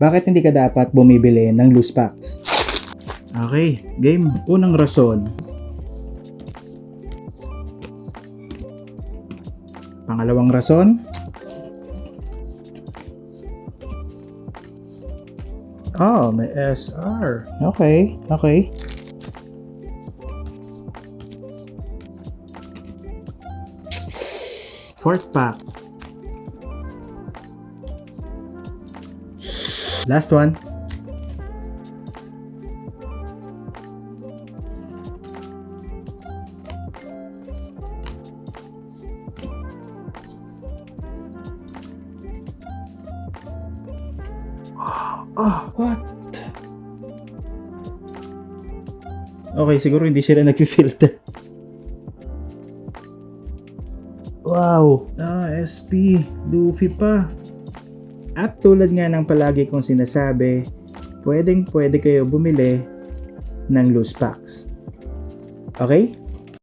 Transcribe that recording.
Bakit hindi ka dapat bumibili ng loose packs? Okay, game. Unang rason. Pangalawang rason. Oh, may SR. Okay. Fourth pack. Last one. Oh, what? Okay, siguro hindi sila nag-filter. Wow! SP, Luffy pa. At tulad nga ng palagi kong sinasabi, pwede kayo bumili ng loose packs. Okay?